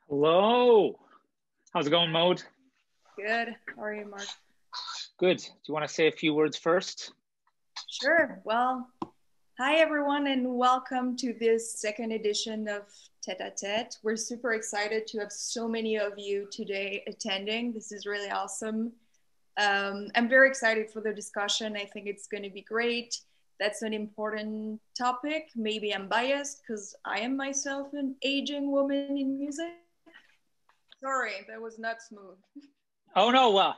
Hello. How's it going, Maude? Good. How are you, Mark? Good. Do you want to say a few words first? Sure. Well, hi everyone, and welcome to this second edition of Tête-à-Têtes. We're super excited to have so many of you today attending. This is really awesome. I'm very excited for the discussion. I think it's going to be great. That's an important topic. Maybe I'm biased because I am myself an aging woman in music. Sorry, that was not smooth. Oh, no,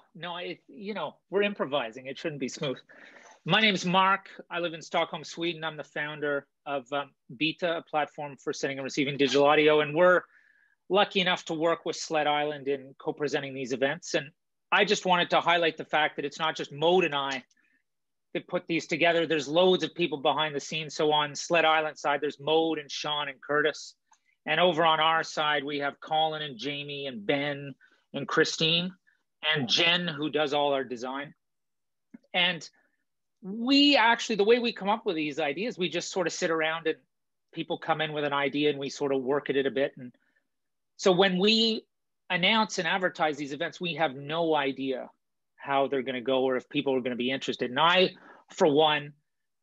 we're improvising. It shouldn't be smooth. My name is Mark. I live in Stockholm, Sweden. I'm the founder of Beta, a platform for sending and receiving digital audio. And we're lucky enough to work with Sled Island in co-presenting these events. And I just wanted to highlight the fact that it's not just Maude and I that put these together. There's loads of people behind the scenes. So on Sled Island side, there's Maude and Sean and Curtis. And over on our side, we have Colin and Jamie and Ben and Christine and Jen, who does all our design. And we actually, the way we come up with these ideas, we just sort of sit around and people come in with an idea and we sort of work at it a bit. And so when we announce and advertise these events, we have no idea how they're going to go or if people are going to be interested. And I, for one,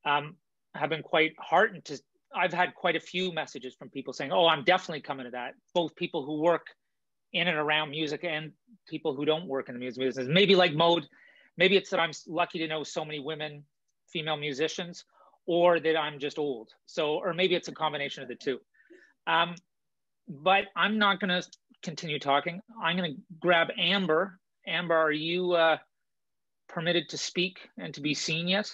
have been quite heartened to, I've had quite a few messages from people saying, oh, I'm definitely coming to that. Both people who work in and around music and people who don't work in the music business. Maybe like Maude, maybe it's that I'm lucky to know so many women, female musicians, or that I'm just old. So, or maybe it's a combination of the two. But I'm not going to continue talking. I'm going to grab Amber. Amber, are you permitted to speak and to be seen yet?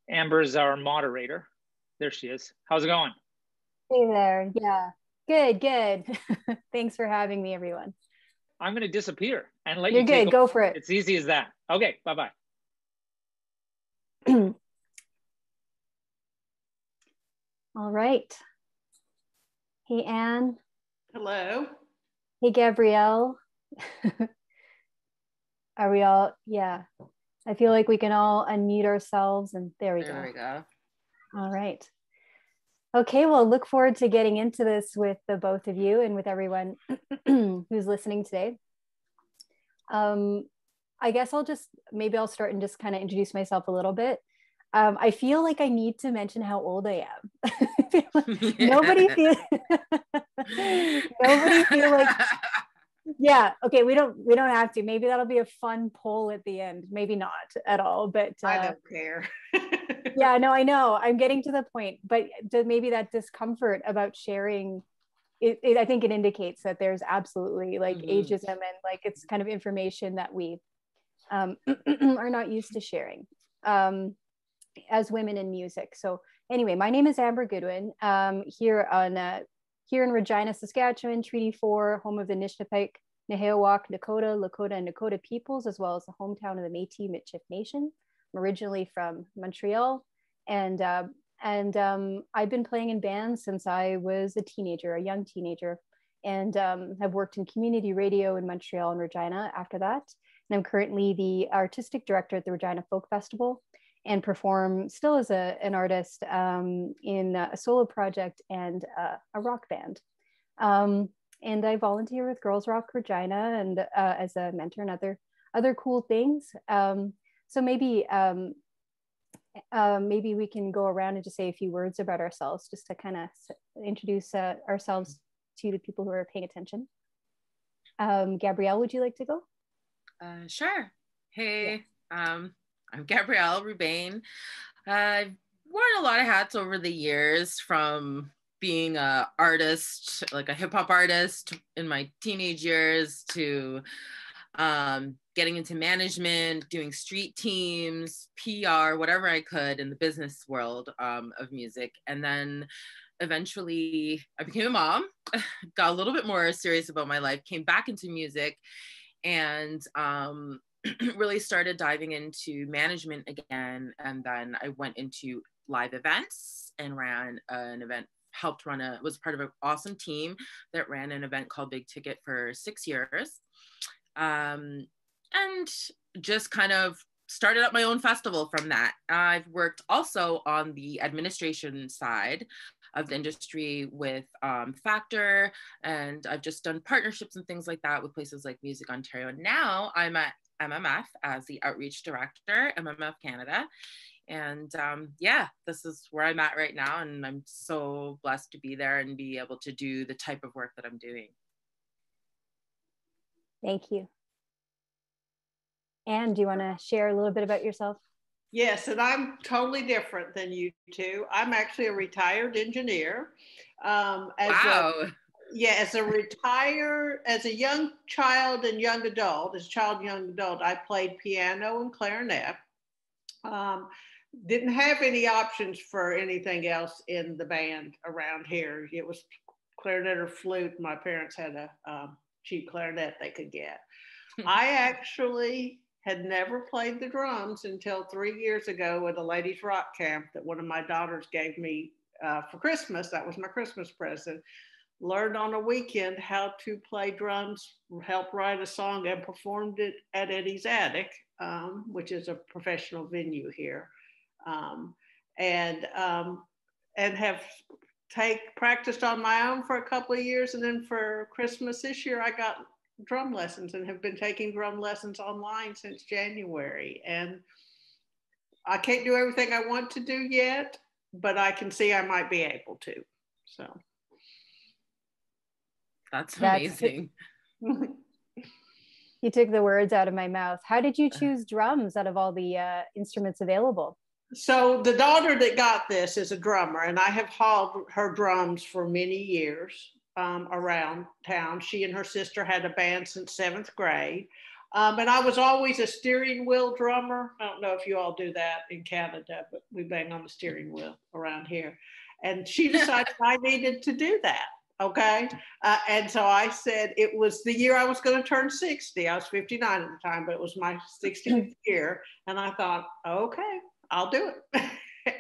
Amber is our moderator. There she is. How's it going? Hey there. Yeah. Good. Thanks for having me, everyone. I'm going to disappear and let You're you good. Go for it. It's easy as that. Okay. Bye-bye. All right. Hey, Anne. Hello. Hey, Gabrielle. Are we all? Yeah. I feel like we can all unmute ourselves and there we go. All right. Okay, well, look forward to getting into this with the both of you and with everyone who's listening today. I guess maybe I'll start and just kind of introduce myself a little bit. I feel like I need to mention how old I am. Nobody feel like, yeah, okay, we don't have to. Maybe that'll be a fun poll at the end. Maybe not at all, but I don't care. Yeah, no, I know. I'm getting to the point, but maybe that discomfort about sharing, I think it indicates that there's absolutely like ageism and like it's kind of information that we are not used to sharing as women in music. So anyway, my name is Amber Goodwyn. Here in Regina, Saskatchewan, Treaty 4, home of the Nishnapik, Nehewak, Nakota, Lakota, and Nakota peoples, as well as the hometown of the Métis Michif Nation. I'm originally from Montreal, and I've been playing in bands since I was a young teenager, and have worked in community radio in Montreal and Regina after that. And I'm currently the artistic director at the Regina Folk Festival and perform still as an artist in a solo project and a rock band. And I volunteer with Girls Rock Regina and as a mentor and other cool things. So maybe we can go around and just say a few words about ourselves, just to kind of introduce ourselves to the people who are paying attention. Gabrielle, would you like to go? Sure. Hey, yeah. I'm Gabrielle Rubaine. I've worn a lot of hats over the years, from being an artist, like a hip hop artist in my teenage years, to getting into management, doing street teams, PR, whatever I could in the business world of music. And then eventually I became a mom, got a little bit more serious about my life, came back into music, and really started diving into management again. And then I went into live events and ran an event, was part of an awesome team that ran an event called Big Ticket for 6 years. And just kind of started up my own festival from that. I've worked also on the administration side of the industry with Factor, and I've just done partnerships and things like that with places like Music Ontario. Now I'm at MMF as the Outreach Director, MMF Canada. And yeah, this is where I'm at right now. And I'm so blessed to be there and be able to do the type of work that I'm doing. Thank you. Anne, do you want to share a little bit about yourself? Yes, and I'm totally different than you two. I'm actually a retired engineer. Wow. As a young child and young adult, I played piano and clarinet. Didn't have any options for anything else in the band around here. It was clarinet or flute. My parents had a cheap clarinet they could get. I actually had never played the drums until 3 years ago at a ladies' rock camp that one of my daughters gave me for Christmas. That was my Christmas present. Learned on a weekend how to play drums, helped write a song, and performed it at Eddie's Attic, which is a professional venue here. And have practiced on my own for a couple of years. And then for Christmas this year, I got drum lessons and have been taking drum lessons online since January. And I can't do everything I want to do yet, but I can see I might be able to. So that's amazing. You took the words out of my mouth. How did you choose drums out of all the instruments available? So the daughter that got this is a drummer, and I have hauled her drums for many years around town. She and her sister had a band since 7th grade. And I was always a steering wheel drummer. I don't know if you all do that in Canada, but we bang on the steering wheel around here. And she decided I needed to do that. Okay. And so I said, it was the year I was going to turn 60. I was 59 at the time, but it was my 60th year. And I thought, okay, I'll do it.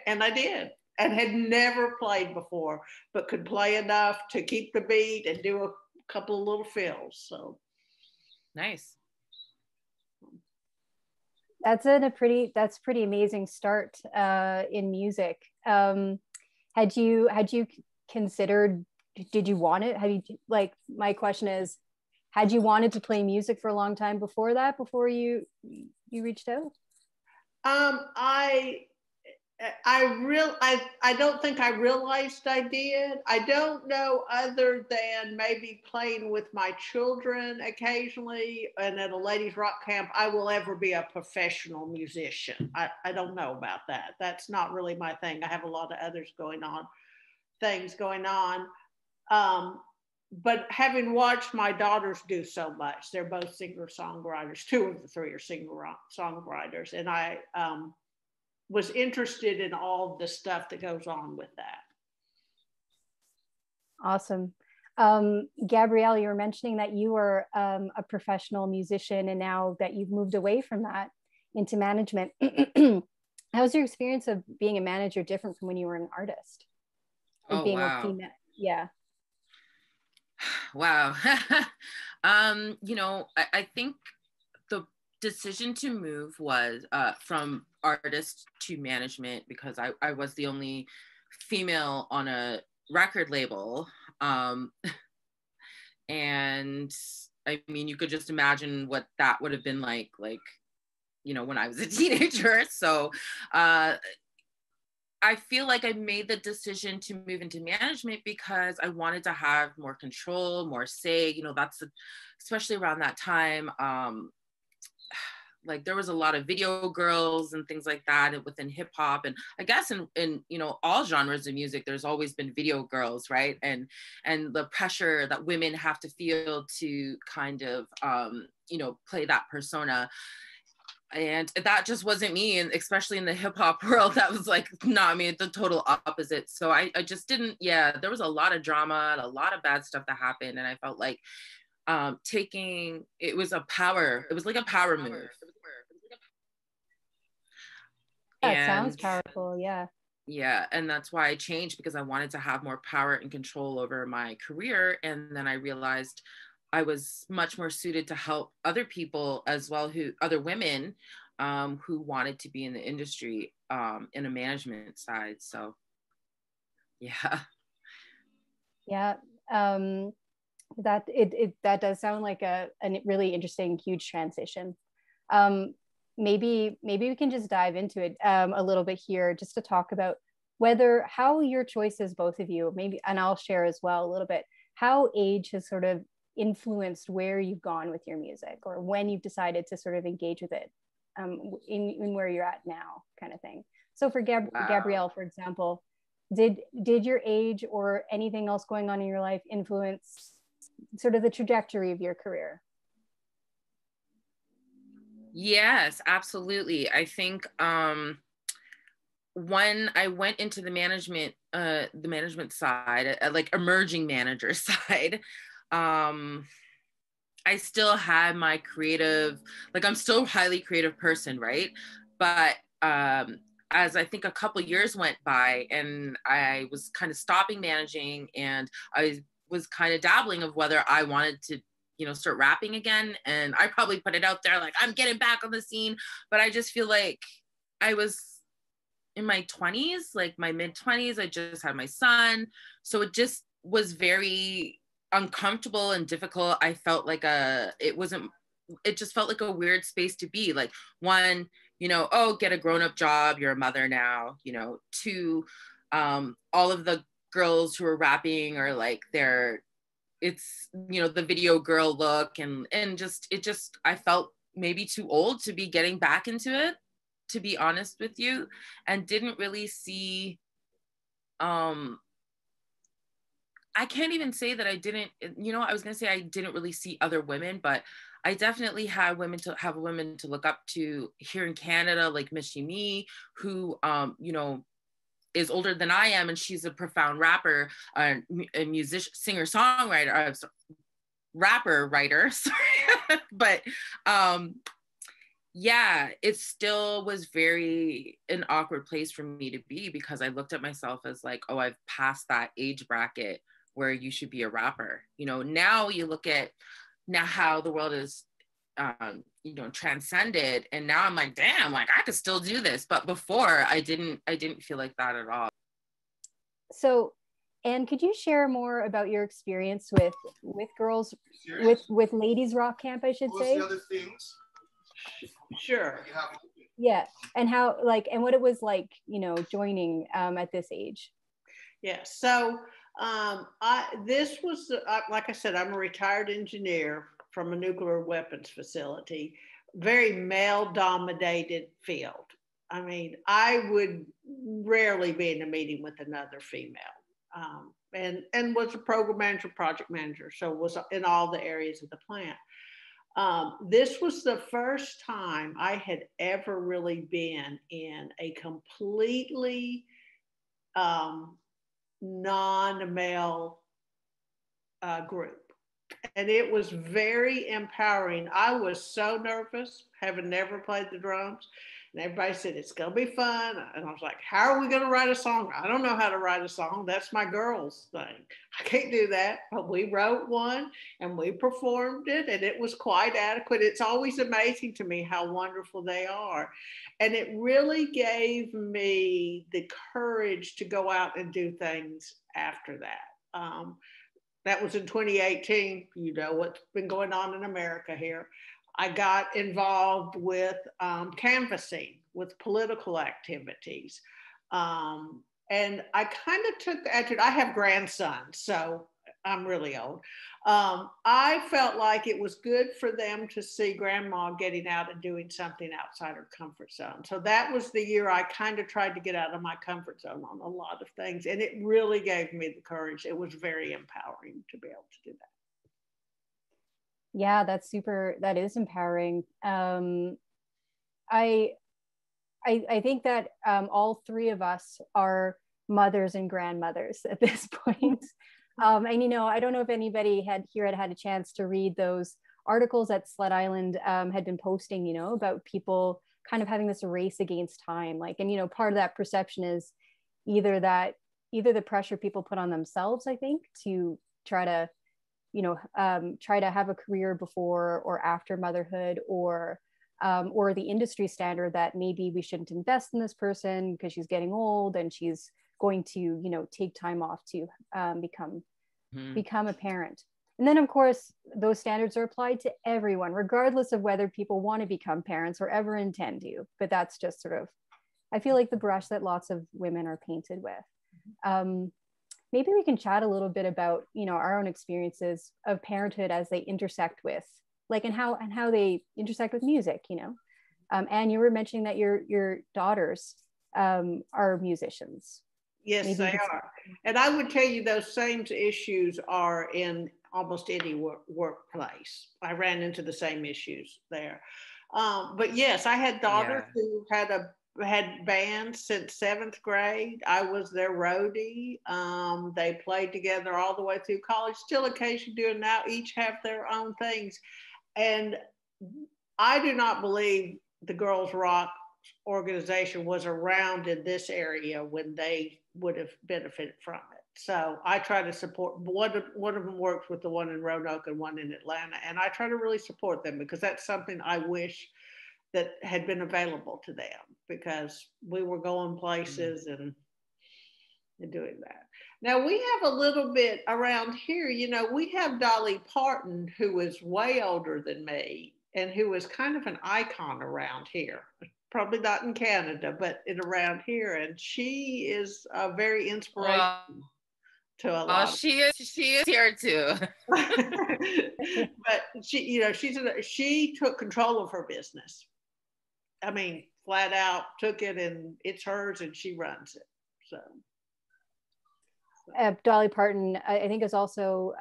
And I did, and had never played before, but could play enough to keep the beat and do a couple of little fills. So nice. That's pretty amazing start in music. Had you considered, did you want it? My question is, had you wanted to play music for a long time before that, before you reached out? I don't think I realized I did. I don't know, other than maybe playing with my children occasionally and at a ladies' rock camp, I will ever be a professional musician. I don't know about that. That's not really my thing. I have a lot of others things going on. But having watched my daughters do so much, they're both singer-songwriters. 2 of the 3 are singer-songwriters. And I was interested in all the stuff that goes on with that. Awesome. Gabrielle, you were mentioning that you were a professional musician, and now that you've moved away from that into management, how's your experience of being a manager different from when you were an artist? Oh, being wow. a female? Yeah. Wow. I think the decision to move was from artist to management, because I was the only female on a record label. And I mean, you could just imagine what that would have been like, when I was a teenager. So I feel like I made the decision to move into management because I wanted to have more control, more say. Especially around that time, there was a lot of video girls and things like that within hip hop. And I guess in all genres of music, there's always been video girls, right? And the pressure that women have to feel to kind of, play that persona. And that just wasn't me, and especially in the hip hop world, that was not me, the total opposite. So I just didn't, there was a lot of drama and a lot of bad stuff that happened. And I felt like it was like a power move. That sounds powerful, yeah. Yeah, and that's why I changed, because I wanted to have more power and control over my career. And then I realized I was much more suited to help other people as well, other women who wanted to be in the industry in a management side. So, yeah. Yeah. That does sound like a really interesting, huge transition. Maybe we can just dive into it a little bit here, just to talk about how your choices, both of you, maybe, and I'll share as well a little bit, how age has sort of influenced where you've gone with your music, or when you've decided to sort of engage with it, in where you're at now, kind of thing. So for Gabrielle, for example, did your age or anything else going on in your life influence sort of the trajectory of your career? Yes, absolutely. I think when I went into the management side, like emerging manager side, I still had my creative, like I'm still a highly creative person, right? But as I think a couple years went by and I was kind of stopping managing, and I was kind of dabbling of whether I wanted to, start rapping again. And I probably put it out there like, I'm getting back on the scene, but I just feel like I was in my 20s, like my mid 20s, I just had my son. So it just was very uncomfortable and difficult. I felt like it just felt like a weird space to be. Like, one, oh, get a grown-up job, you're a mother now, two, all of the girls who are rapping are like, it's the video girl look, and I felt maybe too old to be getting back into it, to be honest with you, and didn't really see, I can't even say that I didn't, I was going to say I didn't really see other women, but I definitely had women to look up to here in Canada, like Miss Shimi, who, is older than I am, and she's a profound rapper, a musician, singer, songwriter, rapper, writer, sorry. But yeah, it still was very an awkward place for me to be, because I looked at myself as like, oh, I've passed that age bracket where you should be a rapper. Now you look at how the world is, transcended, and now I'm like, damn, like I could still do this. But before, I didn't feel like that at all. So, Anne, could you share more about your experience with girls, with ladies rock camp, I should say? The other things? Sure. Yeah, and how, like, and what it was like, joining at this age. Yeah. So this was, like I said, I'm a retired engineer from a nuclear weapons facility, very male-dominated field. I mean, I would rarely be in a meeting with another female, and was a program manager, project manager, so was in all the areas of the plant. This was the first time I had ever really been in a completely non-male group. And it was very empowering. I was so nervous, having never played the drums. And everybody said, it's going to be fun. And I was like, how are we going to write a song? I don't know how to write a song. That's my girls' thing. I can't do that. But we wrote one and we performed it, and it was quite adequate. It's always amazing to me how wonderful they are. And it really gave me the courage to go out and do things after that. That was in 2018. You know what's been going on in America here. I got involved with canvassing, with political activities. And I kind of took the attitude, I have grandsons, so I'm really old. I felt like it was good for them to see grandma getting out and doing something outside her comfort zone. So that was the year I kind of tried to get out of my comfort zone on a lot of things. And it really gave me the courage. It was very empowering to be able to do that. Yeah, that is empowering. I think that all three of us are mothers and grandmothers at this point. And I don't know if anybody had a chance to read those articles that Sled Island had been posting, about people kind of having this race against time. Like, and part of that perception is either the pressure people put on themselves, I think, to try to have a career before or after motherhood, or the industry standard that maybe we shouldn't invest in this person because she's getting old and she's going to, take time off to become become a parent. And then of course, those standards are applied to everyone, regardless of whether people want to become parents or ever intend to. But that's just sort of, I feel like the brush that lots of women are painted with. Maybe we can chat a little bit about, you know, our own experiences of parenthood as they intersect with, like, and how they intersect with music, you know. And you were mentioning that your daughters are musicians. Yes, Maybe they are. And I would tell you those same issues are in almost any workplace. I ran into the same issues there. But yes, I had daughters who had bands since 7th grade. I was their roadie. They played together all the way through college, still occasionally do, and now each have their own things. And I do not believe the Girls Rock organization was around in this area when they would have benefited from it. So I try to support, one of them works with the one in Roanoke and one in Atlanta, and I try to really support them because that's something I wish that had been available to them, because we were going places and doing that. Now we have a little bit around here, you know, we have Dolly Parton, who is way older than me and who is kind of an icon around here. Probably not in Canada, but around here. And she is very inspirational to a lot. She is here too. But she, you know, she took control of her business. I mean, flat out took it, and it's hers, and she runs it. So, Dolly Parton, I think, is also,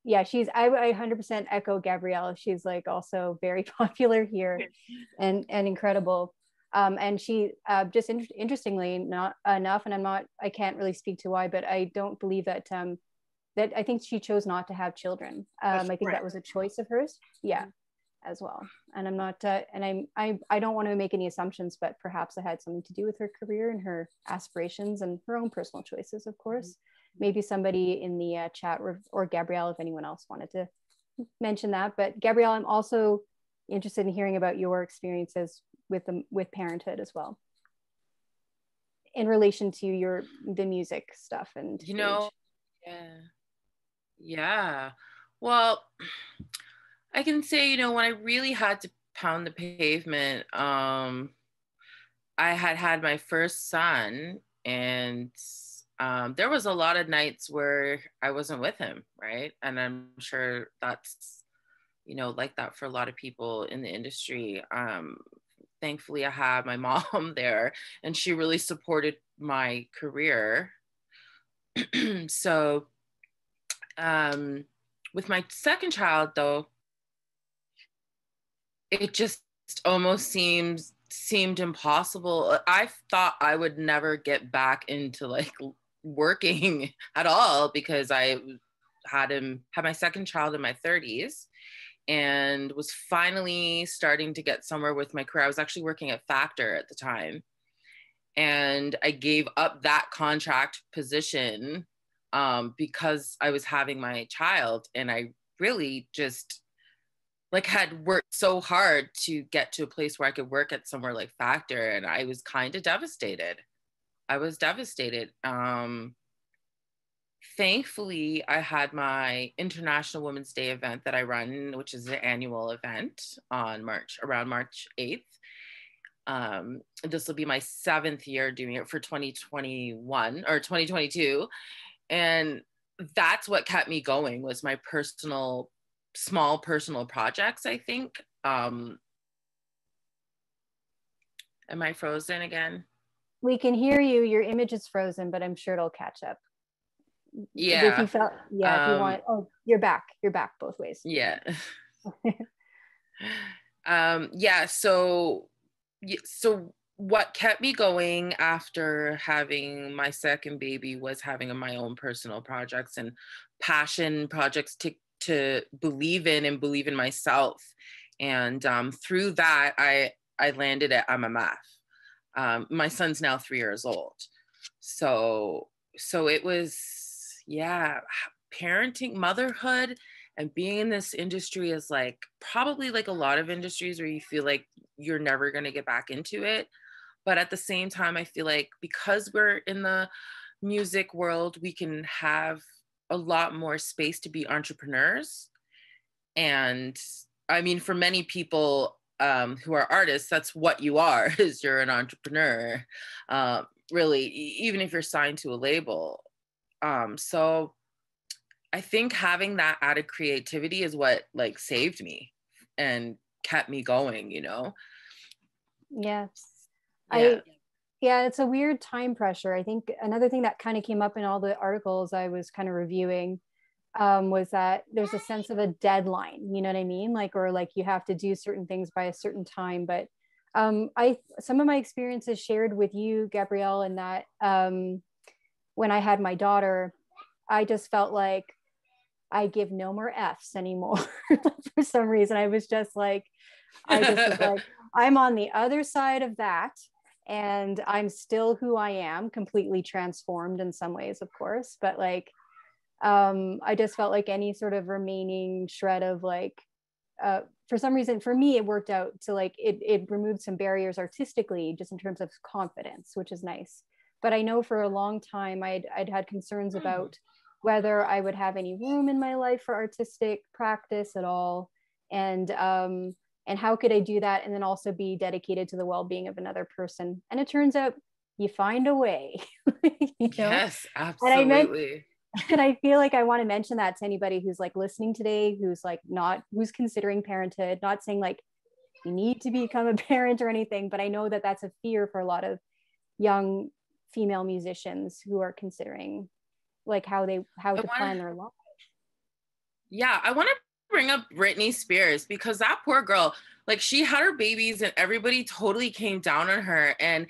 yeah, I 100% echo Gabrielle. She's like also very popular here, and incredible. And she just interestingly, not enough, and I can't really speak to why, but I don't believe that that I think she chose not to have children. I think that was a choice of hers. Yeah. As well. And I'm not, and I don't want to make any assumptions, but perhaps it had something to do with her career and her aspirations and her own personal choices, of course. Maybe somebody in the chat or Gabrielle, if anyone else wanted to mention that. But Gabrielle, I'm also interested in hearing about your experiences with parenthood as well, in relation to the music stuff and you know, yeah. Well, I can say, you know, when I really had to pound the pavement, I had my first son, and there was a lot of nights where I wasn't with him, right? And I'm sure that's, you know, like that for a lot of people in the industry. Thankfully, I had my mom there, and she really supported my career. So with my second child, though, it just almost seemed impossible. I thought I would never get back into like working at all, because I had my second child in my 30s and was finally starting to get somewhere with my career. I was actually working at Factor at the time, and I gave up that contract position because I was having my child, and I really just like had worked so hard to get to a place where I could work at somewhere like Factor, and I was kind of devastated. I was devastated. Thankfully, I had my International Women's Day event that I run, which is an annual event on around March 8th. This will be my 7th year doing it for 2021 or 2022. And that's what kept me going, was my small personal projects, I think. Am I frozen again? We can hear you. Your image is frozen, but I'm sure it'll catch up. Yeah. If you want, you're back. You're back both ways. Yeah. Yeah. So what kept me going after having my second baby was having my own personal projects and passion projects to believe in and believe in myself. And through that, I landed at MMF. My son's now 3 years old. So it was, yeah, parenting, motherhood, and being in this industry is like probably like a lot of industries where you feel like you're never going to get back into it. But at the same time, I feel like because we're in the music world, we can have a lot more space to be entrepreneurs. And I mean, for many people who are artists, that's what you are, is you're an entrepreneur, really, even if you're signed to a label. So I think having that added creativity is what like saved me and kept me going, you know? Yes. Yeah. Yeah, it's a weird time pressure. I think another thing that kind of came up in all the articles I was kind of reviewing was that there's a sense of a deadline, you know what I mean? Like, or like you have to do certain things by a certain time. But some of my experiences shared with you, Gabrielle, in that when I had my daughter, I just felt like I give no more F's anymore. For some reason, I was just like, I'm on the other side of that. And I'm still who I am, completely transformed in some ways, of course. But like, I just felt like any sort of remaining shred of like, for some reason, for me, it worked out to like, it removed some barriers artistically, just in terms of confidence, which is nice. But I know for a long time, I'd had concerns about whether I would have any room in my life for artistic practice at all. And how could I do that and then also be dedicated to the well-being of another person? And it turns out you find a way. You know? Yes, absolutely. And I feel like I want to mention that to anybody who's like listening today, who's like who's considering parenthood, not saying like you need to become a parent or anything, but I know that that's a fear for a lot of young female musicians who are considering like how to plan their life. Yeah, I want to bring up Britney Spears, because that poor girl, like she had her babies and everybody totally came down on her, and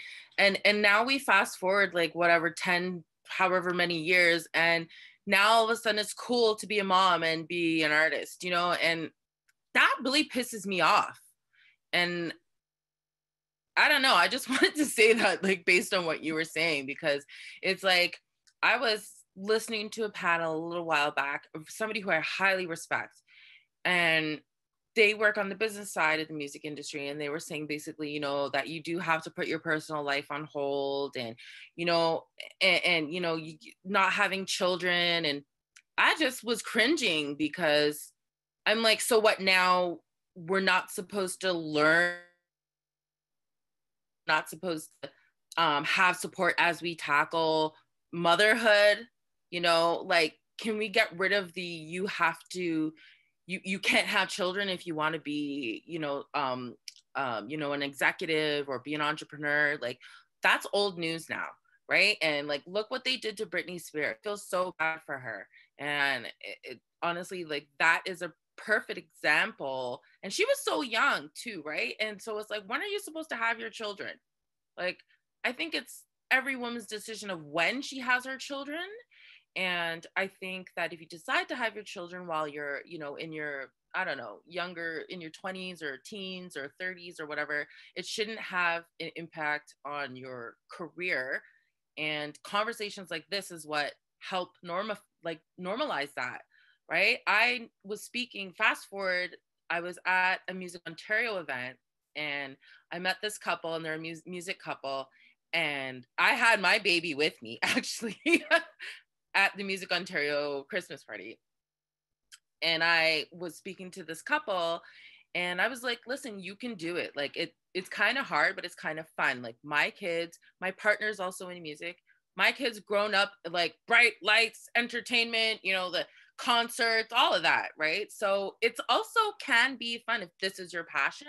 now we fast forward like whatever 10 however many years, and now all of a sudden it's cool to be a mom and be an artist, you know, and that really pisses me off. And I don't know, I just wanted to say that, like, based on what you were saying, because it's like I was listening to a panel a little while back of somebody who I highly respect, and they work on the business side of the music industry, and they were saying basically, you know, that you do have to put your personal life on hold, and you know, and you know, not having children. And I just was cringing, because I'm like, so what now? We're not supposed to learn, not supposed to have support as we tackle motherhood, you know? Like, can we get rid of the you have to, you can't have children if you want to be, you know, an executive or be an entrepreneur? Like, that's old news now, right? And like, look what they did to Britney Spears. I feel so bad for her. And it honestly, like, that is a perfect example. And she was so young too, right? And so it's like, when are you supposed to have your children? Like, I think it's every woman's decision of when she has her children. And I think that if you decide to have your children while you're, you know, in your, I don't know, younger, in your 20s or teens or 30s or whatever, it shouldn't have an impact on your career. And conversations like this is what help normalize that, right? I was speaking, fast forward, I was at a Music Ontario event, and I met this couple, and they're a music couple, and I had my baby with me actually at the Music Ontario Christmas party. And I was speaking to this couple, and I was like, listen, you can do it. Like, it's kind of hard, but it's kind of fun. Like, my kids, my partner's also in music. My kids grown up like bright lights, entertainment, you know, the concerts, all of that, right? So it's also can be fun if this is your passion.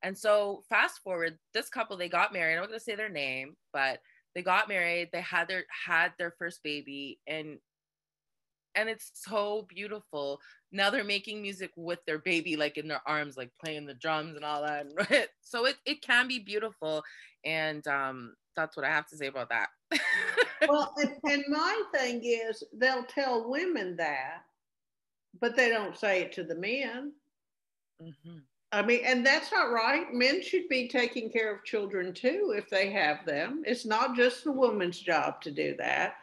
And so fast forward, this couple, they got married. I'm not going to say their name, but they got married. They had their first baby, and it's so beautiful. Now they're making music with their baby, like in their arms, like playing the drums and all that. So it can be beautiful. And that's what I have to say about that. Well, and my thing is, they'll tell women that, but they don't say it to the men. Mm-hmm. I mean, and that's not right. Men should be taking care of children too if they have them. It's not just the woman's job to do that.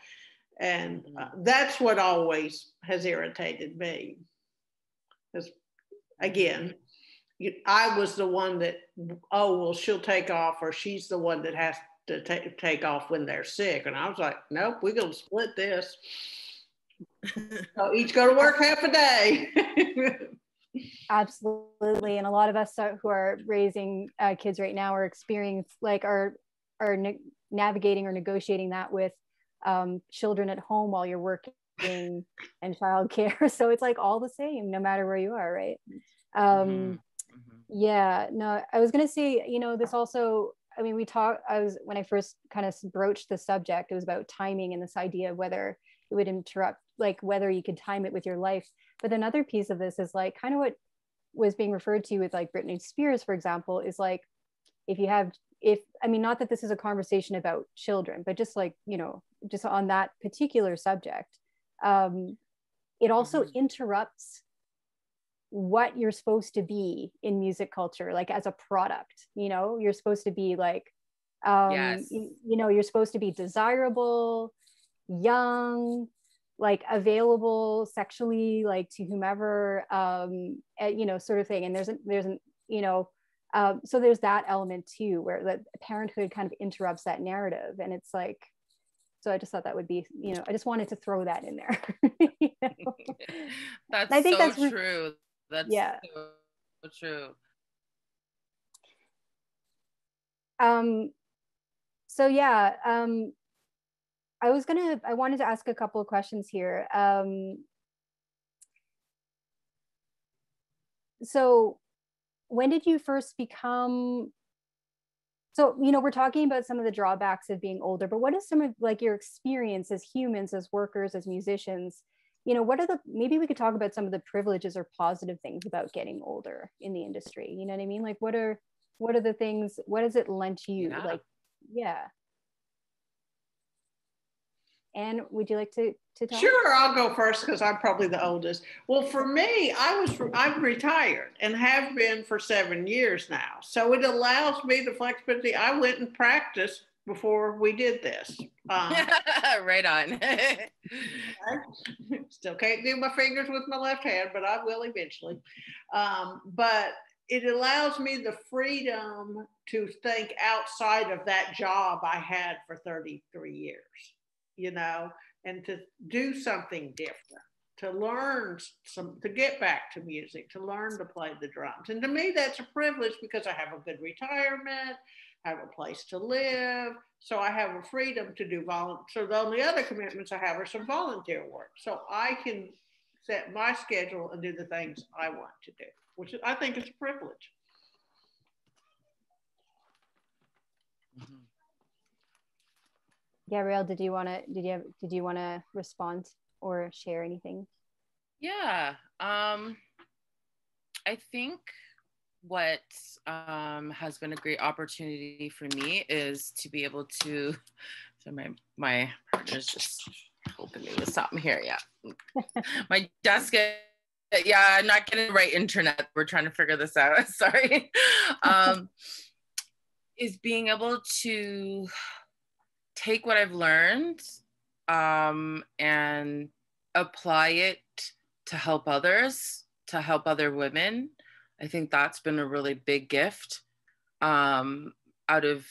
And that's what always has irritated me. Because again, I was the one that, oh, well, she'll take off, or she's the one that has to take off when they're sick. And I was like, nope, we're going to split this. So each go to work half a day. Absolutely. And a lot of us who are raising kids right now are navigating or negotiating that with children at home while you're working and childcare. So it's like all the same, no matter where you are, right? Yeah, no, I was going to say, this also, I mean, when I first kind of broached the subject, it was about timing and this idea of whether it would interrupt, like whether you could time it with your life. But another piece of this is like kind of what was being referred to with like Britney Spears, for example, is like, I mean, not that this is a conversation about children, but just like, just on that particular subject, it also interrupts what you're supposed to be in music culture, like as a product. You're supposed to be like, Yes. you're supposed to be desirable, young, like available sexually, like to whomever, sort of thing. And so there's that element too, where the parenthood kind of interrupts that narrative. And it's like, so I just thought that would be, I just wanted to throw that in there. That's I think so true. That's so true. So yeah, I wanted to ask a couple of questions here. So when did you first become, so, we're talking about some of the drawbacks of being older, but what is some of like your experience as humans, as workers, as musicians? Maybe we could talk about some of the privileges or positive things about getting older in the industry. You know what I mean? Like what are the things, what has it lent you? Yeah. Like, yeah. And would you like to talk? Sure, I'll go first because I'm probably the oldest. Well, for me, I'm retired and have been for 7 years now. So it allows me the flexibility. I went and practiced before we did this. Right on. Still can't do my fingers with my left hand, but I will eventually. But it allows me the freedom to think outside of that job I had for 33 years, and to do something different, to learn to get back to music, to learn to play the drums. And to me, that's a privilege because I have a good retirement, I have a place to live, so I have a freedom to do So the only other commitments I have are some volunteer work. So I can set my schedule and do the things I want to do, which I think is a privilege. Gabrielle, did you want to respond or share anything? Yeah, I think what has been a great opportunity for me is to be able to, so my partner's just helping me with something here. Yeah, my desk, yeah, I'm not getting the right internet. We're trying to figure this out. Sorry. Is being able to take what I've learned and apply it to help others, to help other women. I think that's been a really big gift out of,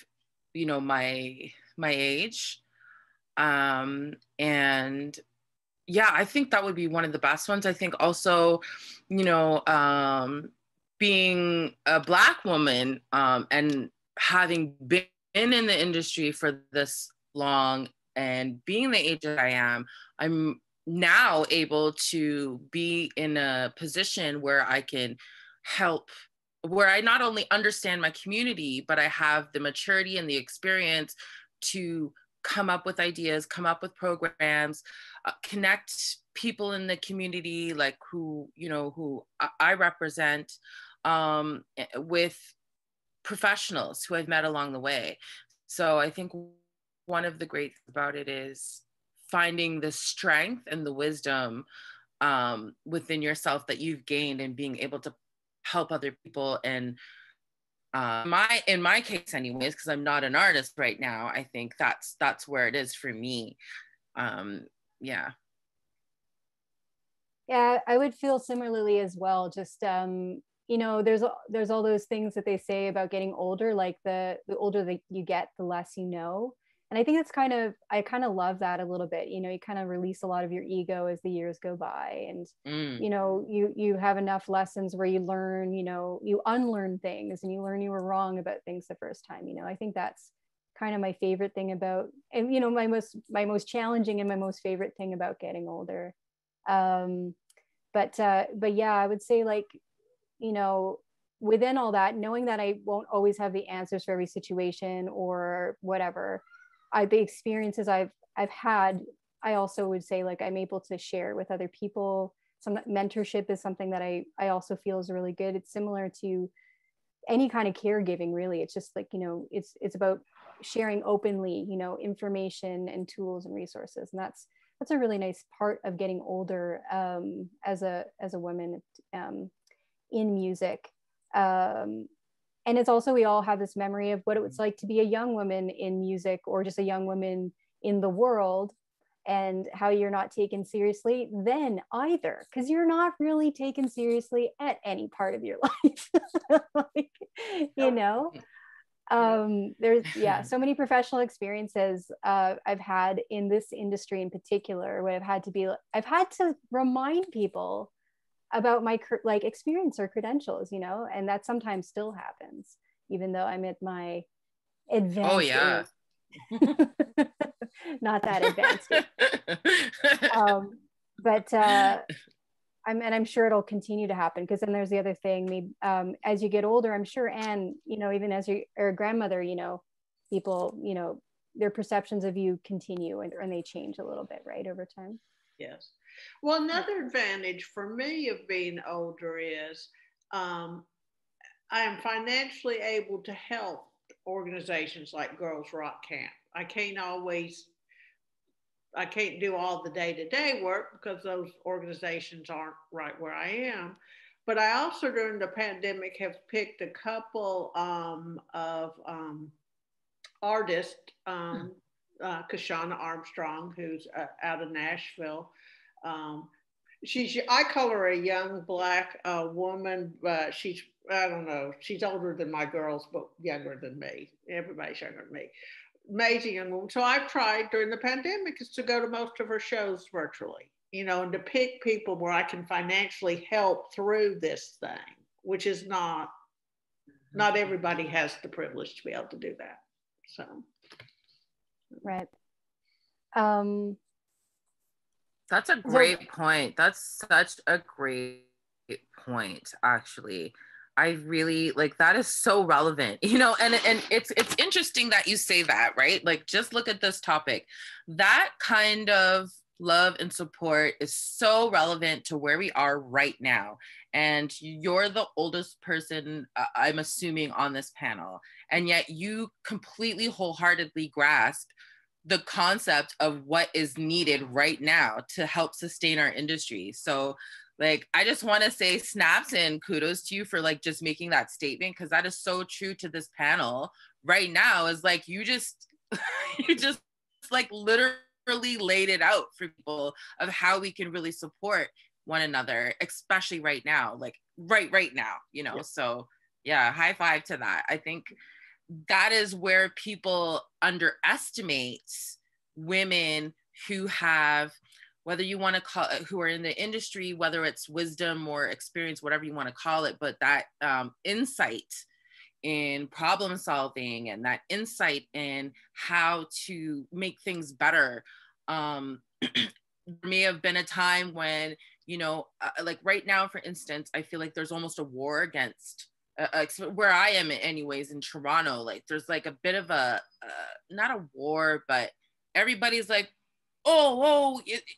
my age. And yeah, I think that would be one of the best ones. I think also, being a Black woman and having been in the industry for this long and being the age that I am, I'm now able to be in a position where I can help, where I not only understand my community, but I have the maturity and the experience to come up with ideas, come up with programs, connect people in the community, like who I represent, with professionals who I've met along the way. So I think one of the great things about it is finding the strength and the wisdom within yourself that you've gained and being able to help other people. And in my case anyways, because I'm not an artist right now, I think that's where it is for me. Yeah, I would feel similarly as well. Just there's all those things that they say about getting older, like the older that you get, the less you know. And I think that's I kind of love that a little bit. You know, you kind of release a lot of your ego as the years go by, and you know, you have enough lessons where you learn, you know, you unlearn things and you learn you were wrong about things the first time. You know, I think that's kind of my favorite thing about, and you know, my most challenging and my most favorite thing about getting older. But yeah, I would say, like, you know, within all that, knowing that I won't always have the answers for every situation or whatever, the experiences I've had, I also would say, like, I'm able to share with other people. Some mentorship is something that I also feel is really good. It's similar to any kind of caregiving, really. It's just like, you know, it's about sharing openly, you know, information and tools and resources. And that's a really nice part of getting older as a woman in music. And it's also, we all have this memory of what it was like to be a young woman in music, or just a young woman in the world, and how you're not taken seriously then either, because you're not really taken seriously at any part of your life. Like, you know, there's so many professional experiences I've had in this industry in particular, where I've had to remind people about my like experience or credentials, you know, and that sometimes still happens, even though I'm at my advanced age. Not that advanced but I'm sure it'll continue to happen, because then there's the other thing, as you get older, I'm sure, and you know, even as you're a grandmother, you know, people, you know, their perceptions of you continue, and they change a little bit, right, over time. Yes. Well, another advantage for me of being older is I am financially able to help organizations like Girls Rock Camp. I can't do all the day-to-day work because those organizations aren't right where I am. But I also, during the pandemic, have picked a couple of artists, Kashana Armstrong, who's out of Nashville. I call her a young Black woman, but I don't know, she's older than my girls, but younger than me. Everybody's younger than me. Amazing young woman. So I've tried during the pandemic is to go to most of her shows virtually, you know, and to pick people where I can financially help through this thing, which is not everybody has the privilege to be able to do that. So. Right. That's a great point. That's such a great point, actually. I really like that is so relevant, you know, and it's interesting that you say that, right? Like, just look at this topic. That kind of love and support is so relevant to where we are right now. And you're the oldest person, I'm assuming, on this panel. And yet you completely wholeheartedly grasp the concept of what is needed right now to help sustain our industry. So like, I just want to say snaps and kudos to you for like just making that statement, because that is so true to this panel right now. Is like, you just like literally laid it out for people of how we can really support one another, especially right now, like right now, you know? Yeah. So yeah, high five to that. I think that is where people underestimate women who have, whether you want to call it, who are in the industry, whether it's wisdom or experience, whatever you want to call it, but that insight in problem solving and that insight in how to make things better. There may have been a time when, you know, like right now, for instance, I feel like there's almost a war against where I am anyways, in Toronto. Like there's like a bit of a, not a war, but everybody's like,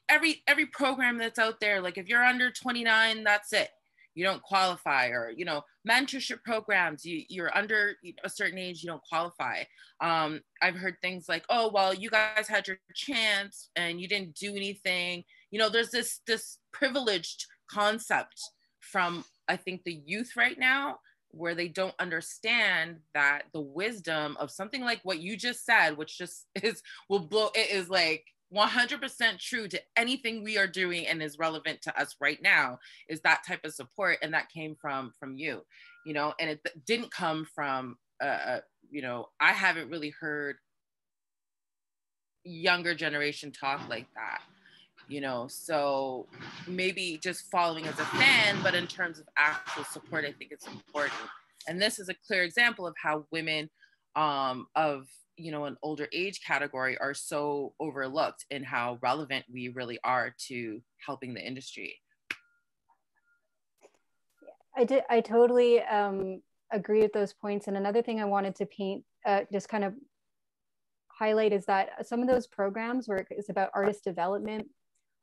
every program that's out there, like if you're under 29, that's it, you don't qualify. Or, you know, mentorship programs, you're under a certain age, you don't qualify. I've heard things like, oh, well, you guys had your chance and you didn't do anything. You know, there's this privileged concept from, I think, the youth right now, where they don't understand that the wisdom of something like what you just said, which just is like 100% true to anything we are doing and is relevant to us right now, is that type of support. And that came from you, you know, and it didn't come from, you know, I haven't really heard younger generation talk like that, you know? So maybe just following as a fan, but in terms of actual support, I think it's important. And this is a clear example of how women of, you know, an older age category are so overlooked and how relevant we really are to helping the industry. I totally agree with those points. And another thing I wanted to paint, just kind of highlight, is that some of those programs where it's about artist development,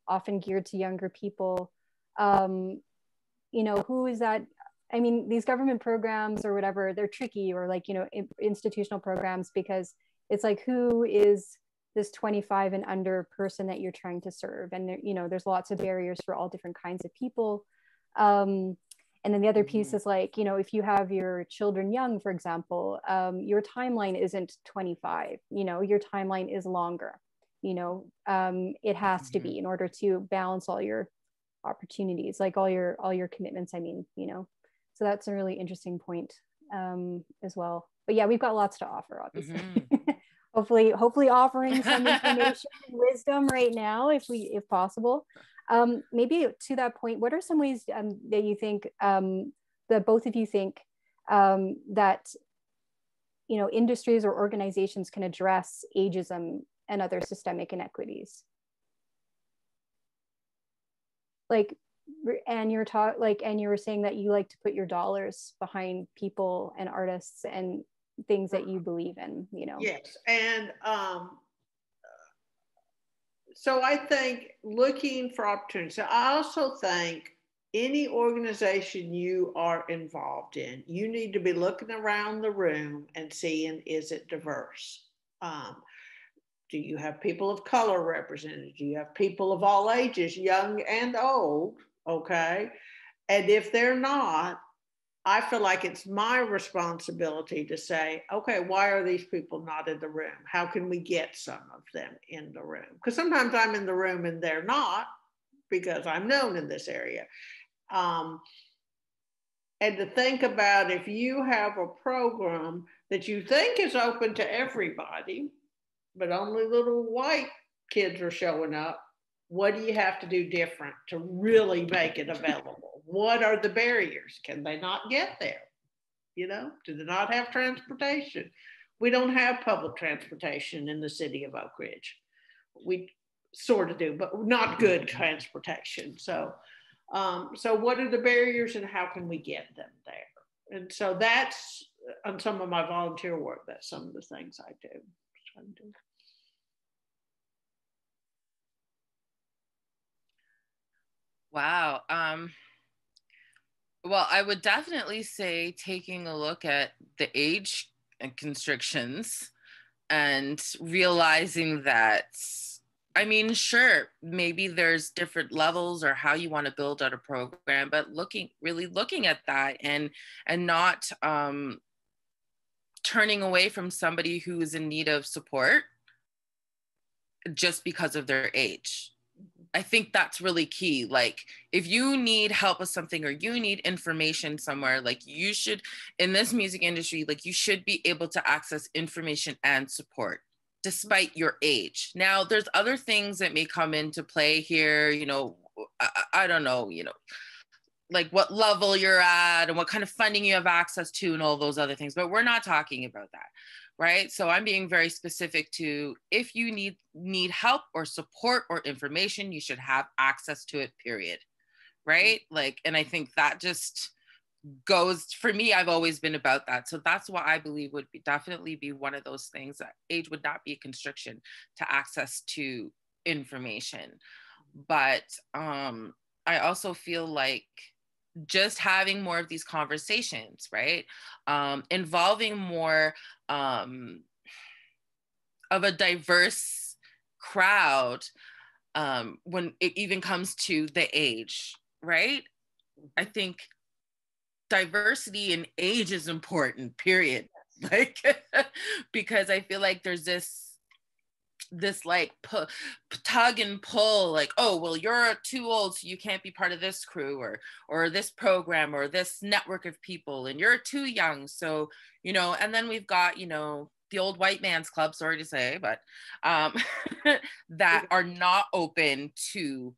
often geared to younger people, you know, who is that? I mean, these government programs or whatever, they're tricky, or like, you know, institutional programs, because it's like, who is this 25 and under person that you're trying to serve? And there, you know, there's lots of barriers for all different kinds of people. And then the other piece is like, you know, if you have your children young, for example, your timeline isn't 25, you know, your timeline is longer, you know, it has to be in order to balance all your opportunities, like all your commitments, I mean, you know. So that's a really interesting point as well. But yeah, we've got lots to offer, obviously. hopefully offering some information and wisdom right now, if possible. Maybe to that point, what are some ways that you think, that both of you think, that, you know, industries or organizations can address ageism and other systemic inequities? Like, and you were saying that you like to put your dollars behind people and artists and things that you believe in, you know? Yes, and so I think looking for opportunities. So I also think any organization you are involved in, you need to be looking around the room and seeing, is it diverse? Do you have people of color represented? Do you have people of all ages, young and old? Okay. And if they're not, I feel like it's my responsibility to say, okay, why are these people not in the room? How can we get some of them in the room? Because sometimes I'm in the room and they're not, because I'm known in this area. And to think about, if you have a program that you think is open to everybody, but only little white kids are showing up, what do you have to do different to really make it available? What are the barriers? Can they not get there? You know, do they not have transportation? We don't have public transportation in the city of Oak Ridge. We sort of do, but not good transportation. So what are the barriers and how can we get them there? And so that's, on some of my volunteer work, that's some of the things I do. Wow. Well, I would definitely say taking a look at the age constrictions and realizing that, I mean, sure, maybe there's different levels or how you want to build out a program, but really looking at that and not turning away from somebody who is in need of support just because of their age. I think that's really key. Like, if you need help with something or you need information somewhere, like, you should, in this music industry, like, you should be able to access information and support despite your age. Now, there's other things that may come into play here, you know, I don't know, you know, like what level you're at and what kind of funding you have access to and all those other things, but we're not talking about that. Right? So I'm being very specific to, if you need help or support or information, you should have access to it, period. Right? Like, and I think that just goes, for me, I've always been about that. So that's what I believe would definitely be one of those things, that age would not be a constriction to access to information. But I also feel like just having more of these conversations, right? Involving more of a diverse crowd when it even comes to the age, right? I think diversity in age is important, period. Like, because I feel like there's this like tug and pull, like, oh, well, you're too old, so you can't be part of this crew or this program or this network of people, and you're too young, so, you know. And then we've got, you know, the old white man's club, sorry to say, but that are not open to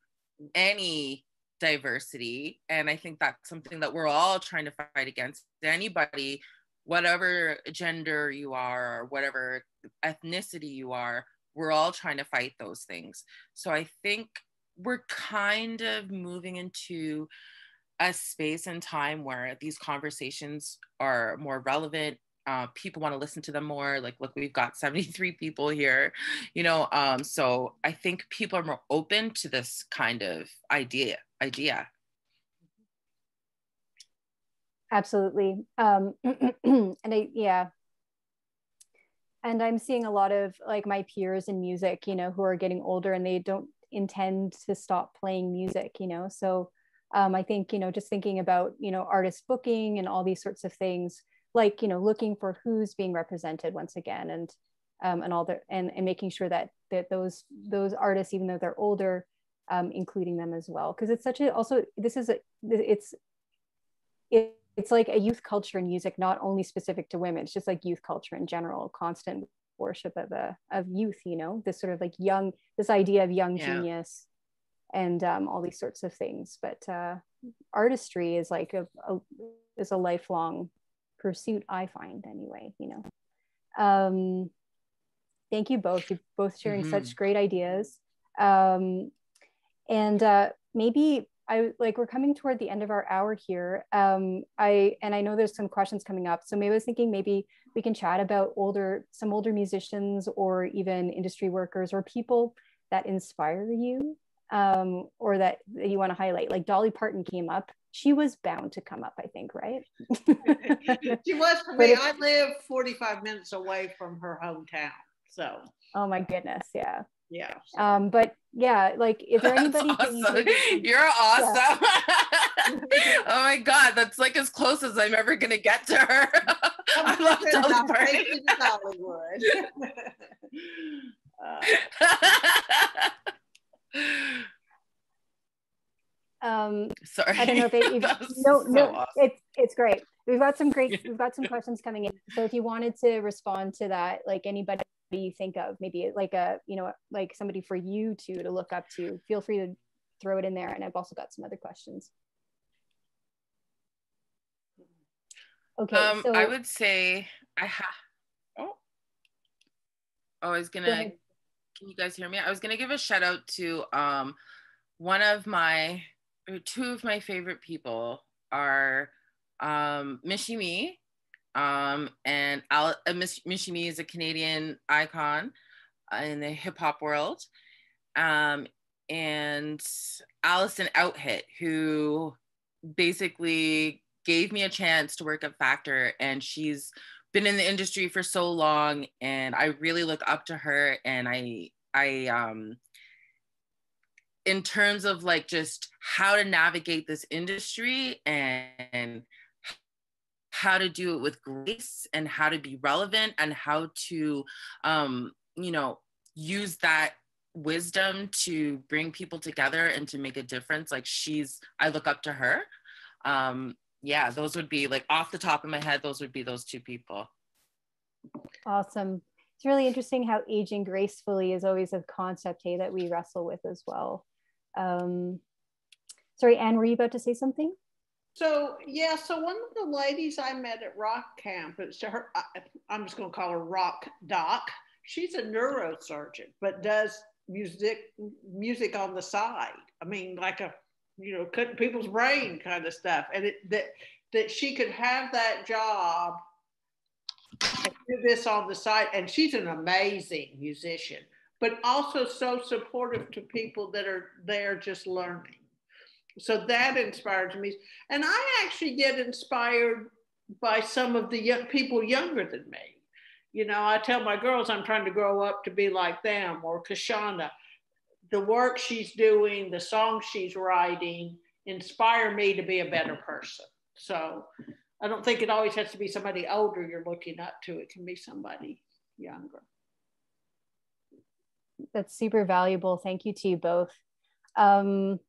any diversity. And I think that's something that we're all trying to fight against. Anybody, whatever gender you are, or whatever ethnicity you are, we're all trying to fight those things. So I think we're kind of moving into a space and time where these conversations are more relevant. People want to listen to them more. Like, look, we've got 73 people here, so I think people are more open to this kind of idea. Absolutely. And I'm seeing a lot of like my peers in music, who are getting older and they don't intend to stop playing music, so I think, just thinking about, artist booking and all these sorts of things, like, looking for who's being represented once again, and all that, and making sure that those artists, even though they're older, including them as well. Because it's such a, also, it's like a youth culture in music, not only specific to women. It's just like youth culture in general, constant worship of youth, this sort of like this idea of young genius, and all these sorts of things. But artistry is like a lifelong pursuit, I find, anyway. Thank you both. You're both sharing such great ideas. And maybe we're coming toward the end of our hour here. I know there's some questions coming up. So maybe I was thinking maybe we can chat about some older musicians, or even industry workers, or people that inspire you, or that you want to highlight. Like Dolly Parton came up. She was bound to come up, I think, right? She was for me. I live 45 minutes away from her hometown. So. Oh my goodness, yeah. Yeah. But yeah, like, is there anybody? Awesome. You're awesome. Yeah. Oh my God, that's like as close as I'm ever gonna get to her. I love Dolly Parton. Hollywood. Sorry. I don't know if awesome. It's great. We've got some questions coming in. So if you wanted to respond to that, like anybody you think of, maybe like like somebody for you to look up to, feel free to throw it in there. And I've also got some other questions. Okay. So I would say can you guys hear me? I was gonna give a shout out to two of my favorite people are Michie Mee, and Michie Mee is a Canadian icon in the hip hop world, and Allison Outhit, who basically gave me a chance to work at Factor, and she's been in the industry for so long, and I really look up to her. And I in terms of like just how to navigate this industry and how to do it with grace and how to be relevant and how to, use that wisdom to bring people together and to make a difference. Like I look up to her. Yeah, those would be, like, off the top of my head, those would be those two people. Awesome. It's really interesting how aging gracefully is always a concept, hey, that we wrestle with as well. Sorry, Anne, were you about to say something? So one of the ladies I met at Rock Camp, I'm just going to call her Rock Doc. She's a neurosurgeon, but does music on the side. I mean, like cutting people's brain kind of stuff. And that she could have that job and do this on the side. And she's an amazing musician, but also so supportive to people that are there just learning. So that inspires me. And I actually get inspired by some of the people younger than me. I tell my girls I'm trying to grow up to be like them, or Kashana. The work she's doing, the songs she's writing inspire me to be a better person. So I don't think it always has to be somebody older you're looking up to. It can be somebody younger. That's super valuable. Thank you to you both. Okay,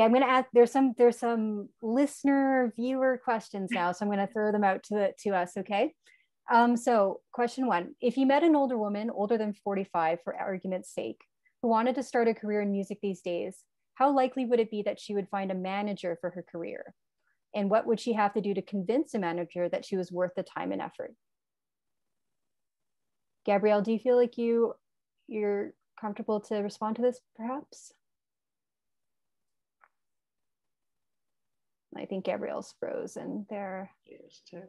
I'm going to ask, there's some listener viewer questions now, so I'm going to throw them out to us, okay? So question 1, if you met an older woman, older than 45 for argument's sake, who wanted to start a career in music these days, how likely would it be that she would find a manager for her career? And what would she have to do to convince a manager that she was worth the time and effort? Gabrielle, do you feel like you're comfortable to respond to this, perhaps? I think Gabrielle's frozen there. Yes, too.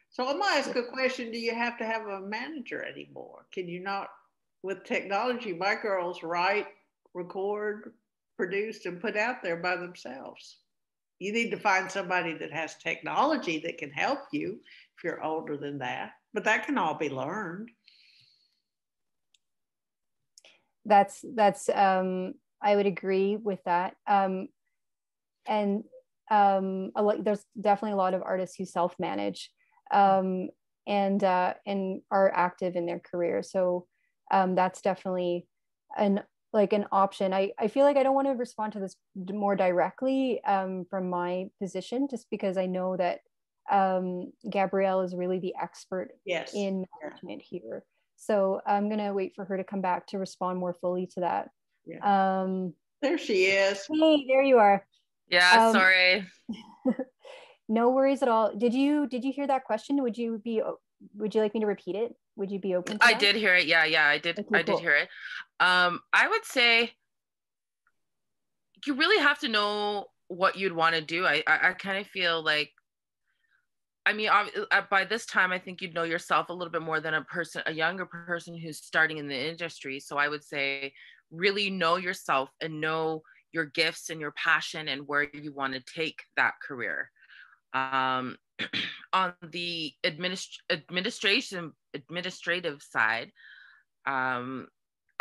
So I'm gonna ask a question. Do you have to have a manager anymore? Can you not, with technology, my girls write, record, produce, and put out there by themselves. You need to find somebody that has technology that can help you if you're older than that, but that can all be learned. That's I would agree with that. There's definitely a lot of artists who self-manage and are active in their career. So that's definitely an option. I feel like I don't want to respond to this more directly from my position, just because I know that Gabrielle is really the expert in management here. So I'm going to wait for her to come back to respond more fully to that. Yeah. There she is. Hey, there you are. Yeah, sorry. No worries at all. Did you hear that question? Would you like me to repeat it? Would you be open to that? I did hear it. Yeah, I did. Okay, I did hear it. I would say you really have to know what you'd want to do. I kind of feel like, I mean, by this time, I think you'd know yourself a little bit more than a younger person who's starting in the industry. So I would say really know yourself and know your gifts and your passion and where you want to take that career. On the administrative side, I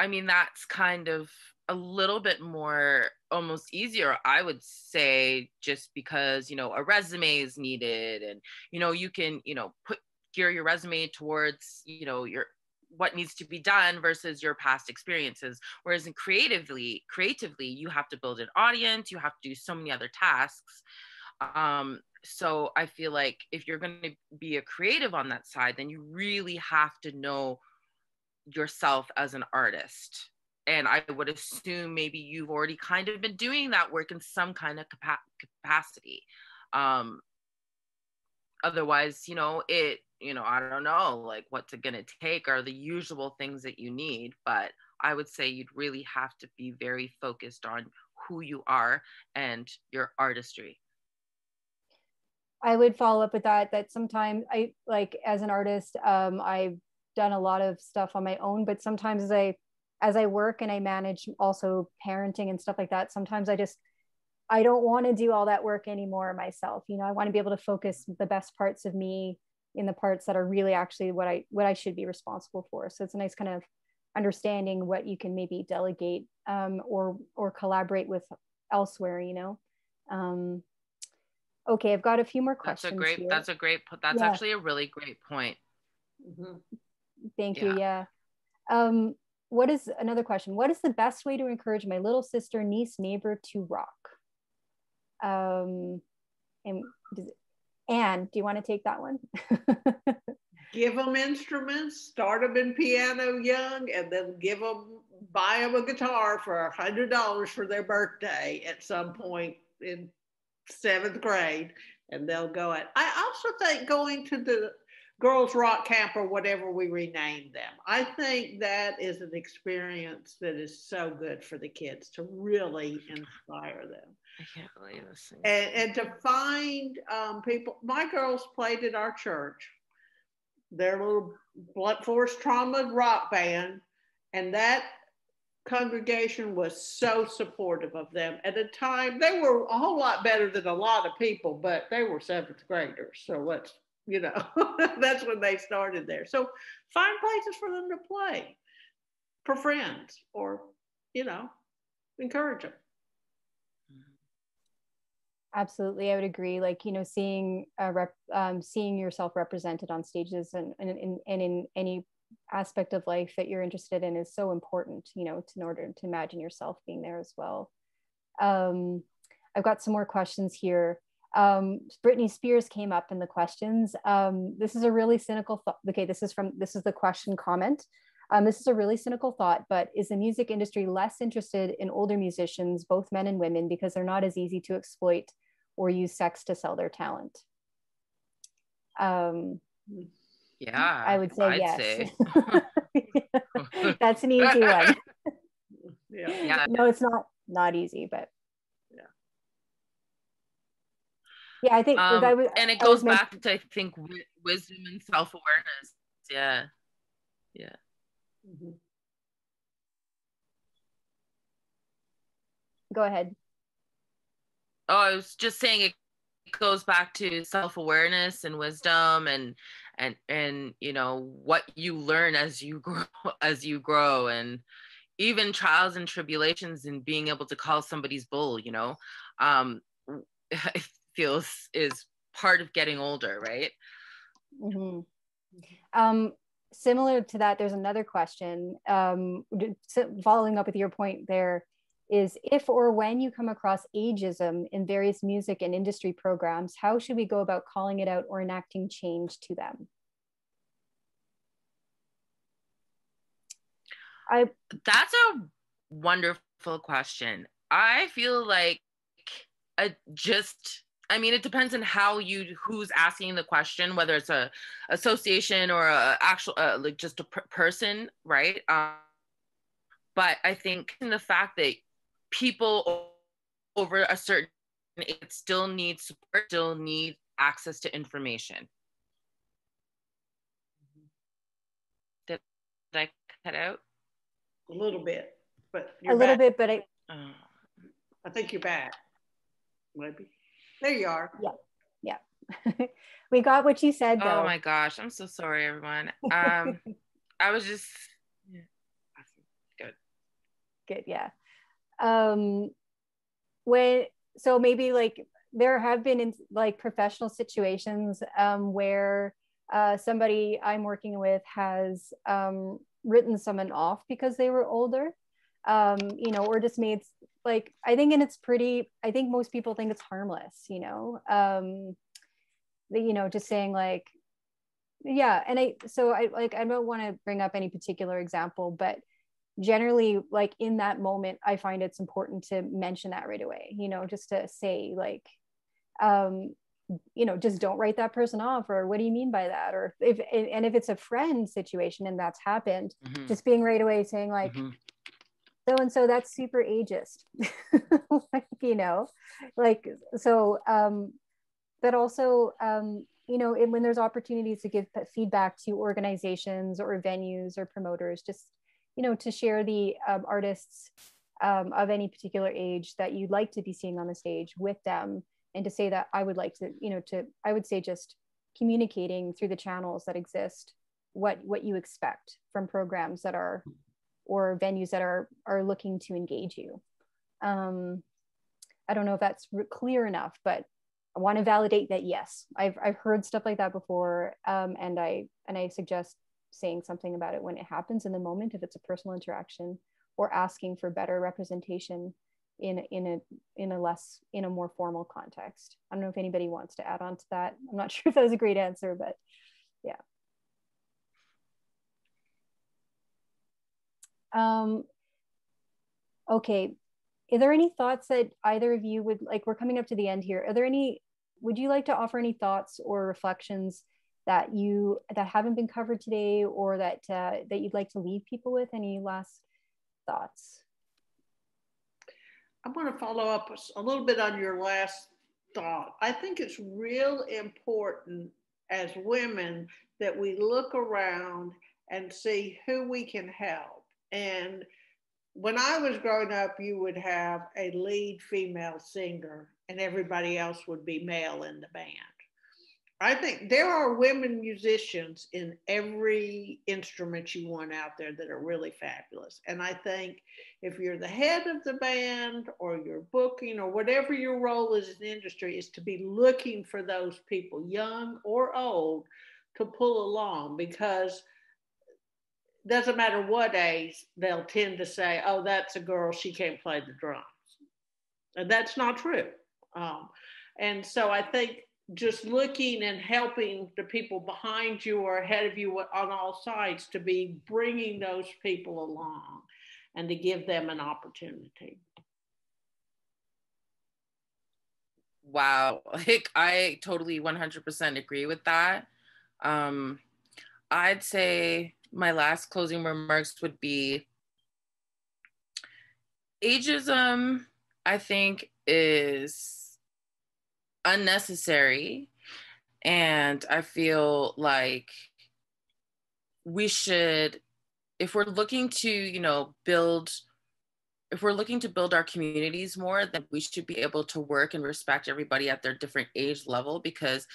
mean, that's kind of a little bit more almost easier, I would say, just because, a resume is needed and, you can, gear your resume towards, your what needs to be done versus your past experiences. Whereas in creatively, you have to build an audience, you have to do so many other tasks. So I feel like if you're going to be a creative on that side, then you really have to know yourself as an artist. And I would assume maybe you've already kind of been doing that work in some kind of capacity. Otherwise, I don't know, like what's it going to take are the usual things that you need. But I would say you'd really have to be very focused on who you are and your artistry. I would follow up with that sometimes as an artist, I've done a lot of stuff on my own, but sometimes as I work and I manage also parenting and stuff like that, sometimes I don't want to do all that work anymore myself. I want to be able to focus the best parts of me in the parts that are really actually what I should be responsible for. So it's a nice kind of understanding what you can maybe delegate or collaborate with elsewhere, Okay, I've got a few more questions. That's actually a really great point. Mm-hmm. Thank you. Yeah. What is another question? What is the best way to encourage my little sister, niece, neighbor to rock? Anne, do you want to take that one? Give them instruments, start them in piano young, and then buy them a guitar for $100 for their birthday at some point in 7th grade, and they'll go at. I also think going to the girls rock camp or whatever we renamed them, I think that is an experience that is so good for the kids to really inspire them. I can't believe this. And to find people. My girls played at our church, their little blunt force trauma rock band, and that congregation was so supportive of them. At the time, they were a whole lot better than a lot of people, but they were 7th graders. So let's, that's when they started there. So find places for them to play for friends or, encourage them. Absolutely, I would agree. Seeing yourself represented on stages and in any aspect of life that you're interested in is so important, in order to imagine yourself being there as well. I've got some more questions here. Britney Spears came up in the questions. This is a really cynical thought. Okay, this is the question comment. This is a really cynical thought, but is the music industry less interested in older musicians, both men and women, because they're not as easy to exploit or use sex to sell their talent? Yeah, I would say I'd yes. say. That's an easy one. Yeah. No, it's not easy, but yeah. Yeah, I think and it goes back to, I think, wisdom and self-awareness. Yeah. Mm-hmm. Go ahead. Oh, I was just saying it goes back to self-awareness and wisdom and what you learn as you grow, and even trials and tribulations, and being able to call somebody's bull, I feel is part of getting older, right? Mm-hmm. Similar to that, there's another question, following up with your point there, is if or when you come across ageism in various music and industry programs, how should we go about calling it out or enacting change to them? That's a wonderful question. I feel like it depends on who's asking the question, whether it's a association or a actual like just a person, right? But I think in the fact that people over a certain age still need support, still need access to information. Did I cut out? A little bit, but you're back. I think you're back. Maybe. There you are. Yeah. We got what you said, though. Oh my gosh, I'm so sorry, everyone. I was just good. Yeah. So maybe like there have been in like professional situations where somebody I'm working with has written someone off because they were older, or just made like, I think most people think it's harmless, just saying like, yeah. And I don't want to bring up any particular example, but generally, like in that moment, I find it's important to mention that right away, just to say like, just don't write that person off, or what do you mean by that? Or if it's a friend situation and that's happened, mm-hmm. just being right away saying like, mm-hmm. so-and-so, that's super ageist, but also, when there's opportunities to give feedback to organizations or venues or promoters, just, to share the artists of any particular age that you'd like to be seeing on the stage with them, and to say that I would like to, I would say just communicating through the channels that exist, what you expect from programs that are, or venues that are looking to engage you. I don't know if that's clear enough, but I want to validate that, yes, I've heard stuff like that before, and I suggest saying something about it when it happens in the moment, if it's a personal interaction, or asking for better representation in a more formal context. I don't know if anybody wants to add on to that. I'm not sure if that was a great answer, but yeah. Okay. Are there any thoughts that either of you would like? We're coming up to the end here. Would you like to offer any thoughts or reflections that haven't been covered today, or that you'd like to leave people with? Any last thoughts? I want to follow up a little bit on your last thought. I think it's real important as women that we look around and see who we can help. And when I was growing up, you would have a lead female singer and everybody else would be male in the band. I think there are women musicians in every instrument you want out there that are really fabulous. And I think if you're the head of the band, or you're booking, or whatever your role is in the industry, is to be looking for those people, young or old, to pull along, because it doesn't matter what age, they'll tend to say, oh, that's a girl, she can't play the drums. And that's not true. And so I think just looking and helping the people behind you or ahead of you on all sides to be bringing those people along and to give them an opportunity. Wow, I totally 100% agree with that. I'd say my last closing remarks would be ageism, I think, is unnecessary. And I feel like we should, if we're looking to, build our communities more, then we should be able to work and respect everybody at their different age level, because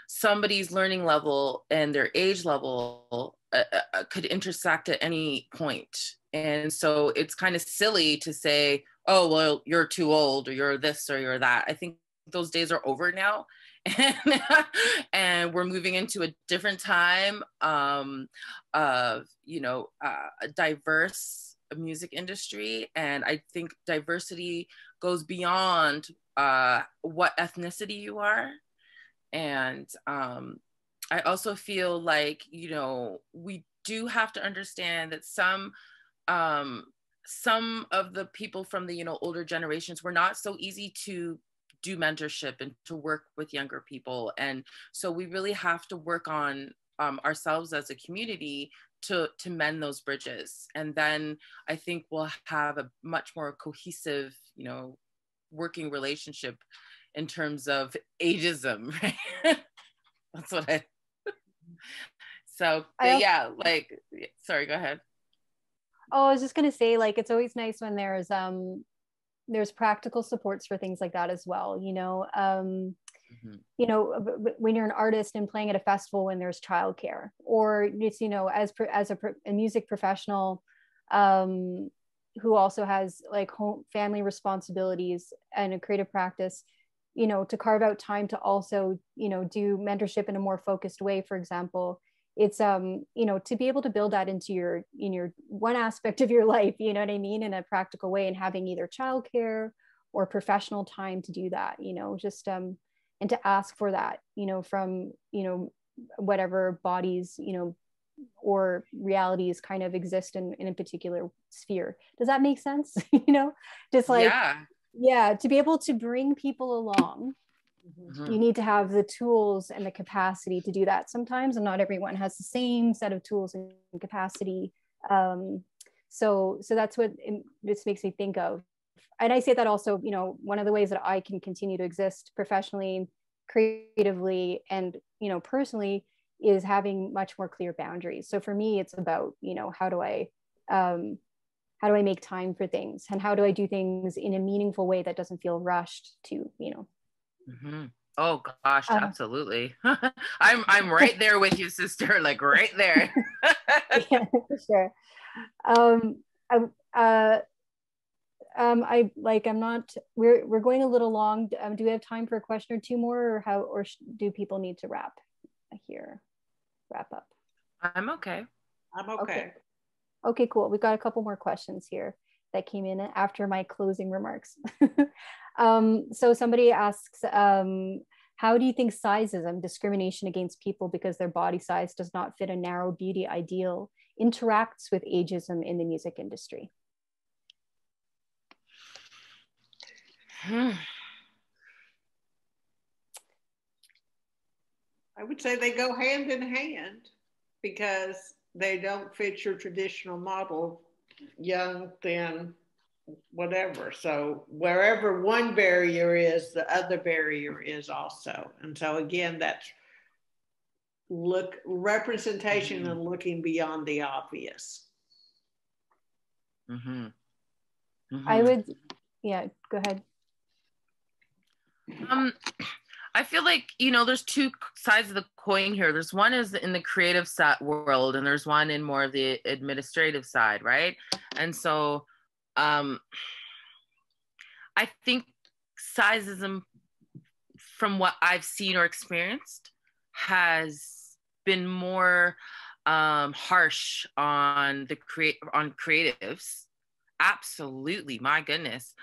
somebody's learning level and their age level could intersect at any point. And so it's kind of silly to say, oh, well, you're too old, or you're this, or you're that. I think those days are over now. And we're moving into a different time of, a diverse music industry. And I think diversity goes beyond what ethnicity you are. And I also feel like, we do have to understand that some of the people from the, older generations were not so easy to do mentorship and to work with younger people. And so we really have to work on ourselves as a community to mend those bridges. And then I think we'll have a much more cohesive, working relationship in terms of ageism, right? That's what sorry, go ahead. Oh, I was just going to say, like, it's always nice when there's practical supports for things like that as well. When you're an artist and playing at a festival, when there's childcare, or it's, as a music professional who also has like home family responsibilities and a creative practice, to carve out time to also, do mentorship in a more focused way, for example. It's to be able to build that into your one aspect of your life, you know what I mean, in a practical way, and having either childcare or professional time to do that, just and to ask for that, from whatever bodies, or realities kind of exist in a particular sphere. Does that make sense? Just like, yeah, to be able to bring people along. Mm-hmm. You need to have the tools and the capacity to do that sometimes, and not everyone has the same set of tools and capacity. So that's what this makes me think of. And I say that also, one of the ways that I can continue to exist professionally, creatively, and, personally, is having much more clear boundaries. So for me, it's about, how do I make time for things, and how do I do things in a meaningful way that doesn't feel rushed to, Mm-hmm. Oh gosh, absolutely. I'm right there with you, sister. Like right there. Yeah, for sure. We're going a little long. Do we have time for a question or two more, or do people need to wrap up? I'm okay. Okay, cool. We've got a couple more questions here that came in after my closing remarks. So somebody asks, how do you think sizeism, discrimination against people because their body size does not fit a narrow beauty ideal, interacts with ageism in the music industry? I would say they go hand in hand, because they don't fit your traditional model, young, thin, whatever. So wherever one barrier is, the other barrier is also. And so again, that's representation, mm-hmm. and looking beyond the obvious. Mm-hmm. Mm-hmm. I would, yeah, go ahead. I feel like, there's two sides of the coin here. There's one is in the creative world, and there's one in more of the administrative side, right? And so I think sizeism, from what I've seen or experienced, has been more harsh on creatives. Absolutely, my goodness.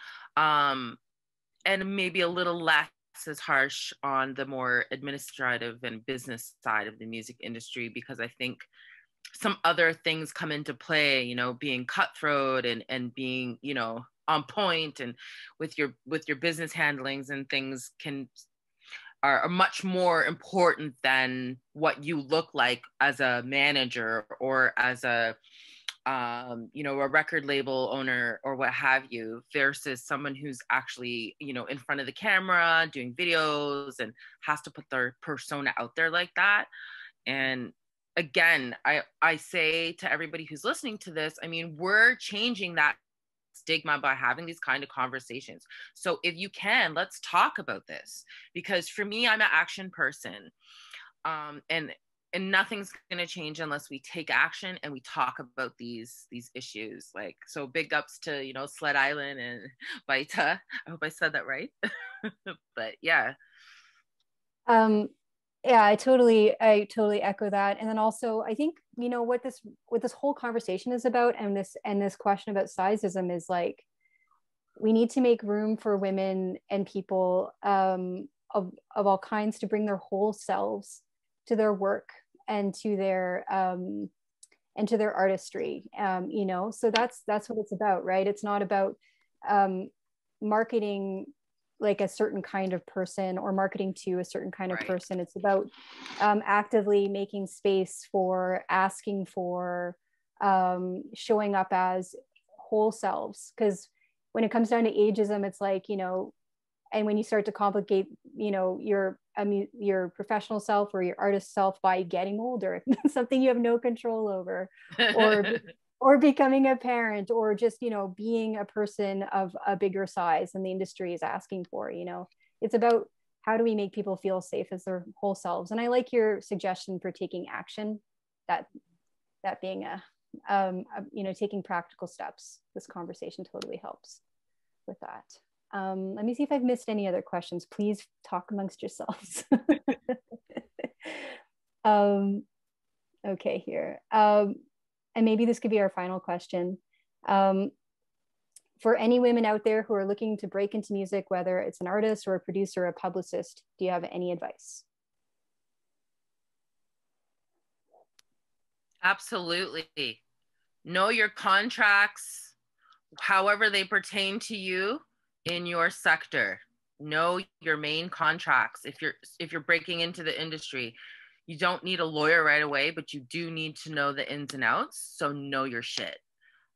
And maybe a little less as harsh on the more administrative and business side of the music industry, because I think some other things come into play, you know, being cutthroat and being, you know, on point and with your business handlings and things are much more important than what you look like as a manager or as a you know, a record label owner or what have you, versus someone who's actually, you know, in front of the camera doing videos and has to put their persona out there like that. And again, I say to everybody who's listening to this, I mean, we're changing that stigma by having these kind of conversations. So if you can, let's talk about this, because for me, I'm an action person, and nothing's going to change unless we take action and we talk about these issues. Like, so big ups to, you know, Sled Island and Baita. I hope I said that right. But yeah. Yeah, I totally echo that. And then also, I think, you know, what this whole conversation is about, and this question about sizeism is like, we need to make room for women and people of all kinds to bring their whole selves to their work and to their artistry. You know, so that's what it's about, right? It's not about marketing like a certain kind of person or marketing to a certain kind of person. It's about actively making space for, asking for, showing up as whole selves. Because when it comes down to ageism, it's like, you know, and when you start to complicate, you know, your professional self or your artist self by getting older, something you have no control over, or becoming a parent, or just, you know, being a person of a bigger size than the industry is asking for. You know, it's about how do we make people feel safe as their whole selves. And I like your suggestion for taking action, that being you know, taking practical steps. This conversation totally helps with that. Let me see if I've missed any other questions. Please talk amongst yourselves. Okay, here. And maybe this could be our final question. For any women out there who are looking to break into music, whether it's an artist or a producer or a publicist, do you have any advice? Absolutely. Know your contracts, however they pertain to you in your sector. Know your main contracts. If you're breaking into the industry, you don't need a lawyer right away, but you do need to know the ins and outs. So know your shit.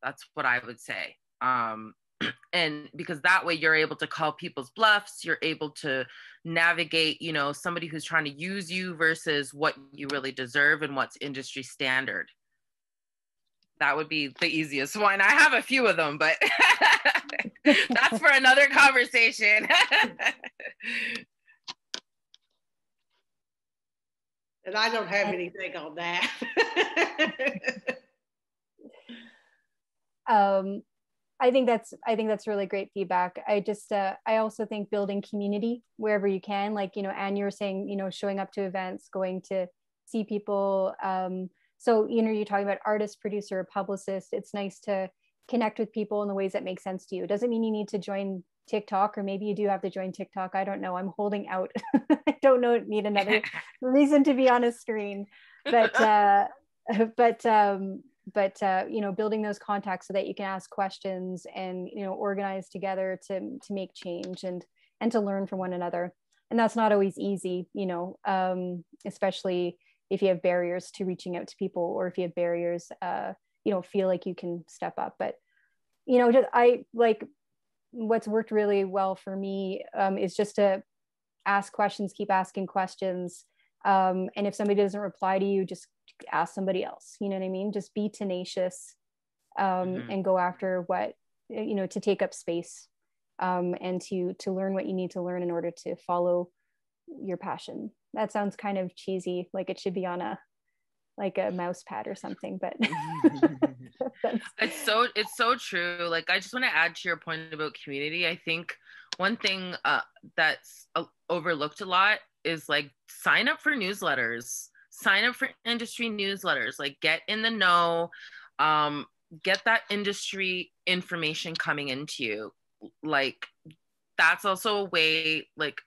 That's what I would say. And because that way you're able to call people's bluffs, you're able to navigate, you know, somebody who's trying to use you versus what you really deserve and what's industry standard. That would be the easiest one. I have a few of them, but that's for another conversation. And I don't have anything on that. I think that's really great feedback. I also think building community wherever you can, like, you know, Anne, you were saying, you know, showing up to events, going to see people. So, you know, you're talking about artist, producer, publicist. It's nice to connect with people in the ways that make sense to you. It doesn't mean you need to join TikTok, or maybe you do have to join TikTok. I don't know. I'm holding out. I don't know. Need another reason to be on a screen, but you know, building those contacts so that you can ask questions and, you know, organize together to make change and to learn from one another. And that's not always easy, you know, especially if you have barriers to reaching out to people, or if you have barriers, you don't feel like you can step up. But, you know, just, I like, what's worked really well for me is just to ask questions, keep asking questions. And if somebody doesn't reply to you, just ask somebody else. You know what I mean? Just be tenacious and go after what, you know, to take up space and to learn what you need to learn in order to follow your passion. That sounds kind of cheesy, like it should be on a mouse pad or something, but it's so true. Like, I just want to add to your point about community. I think one thing that's overlooked a lot is like sign up for newsletters, sign up for industry newsletters, like get in the know, get that industry information coming into you. Like, that's also a way like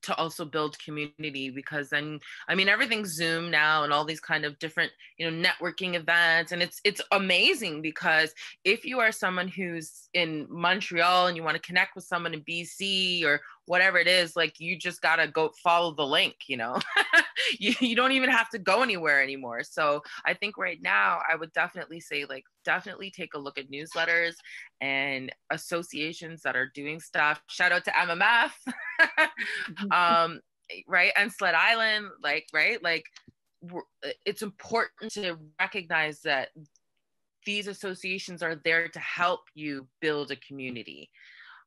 to also build community, because then, I mean, everything's Zoom now and all these kind of different, you know, networking events. And it's amazing, because if you are someone who's in Montreal and you want to connect with someone in BC or whatever it is, like, you just got to go follow the link, you know. You don't even have to go anywhere anymore. So I think right now I would definitely say, like, definitely take a look at newsletters and associations that are doing stuff. Shout out to MMF. Right, and Sled Island, like, right, like, it's important to recognize that these associations are there to help you build a community.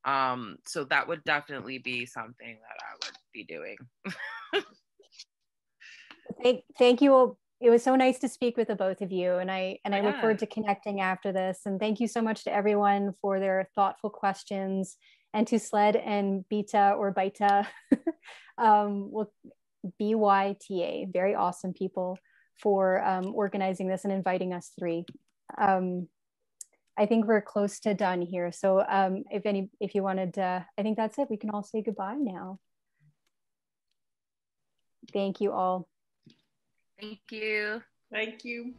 So that would definitely be something that I would be doing. Thank you all. It was so nice to speak with the both of you, and I look forward to connecting after this. And thank you so much to everyone for their thoughtful questions, and to Sled and Bita or Baita, BYTA, very awesome people, for organizing this and inviting us three. I think we're close to done here. So if you wanted to, I think that's it. We can all say goodbye now. Thank you all. Thank you. Thank you.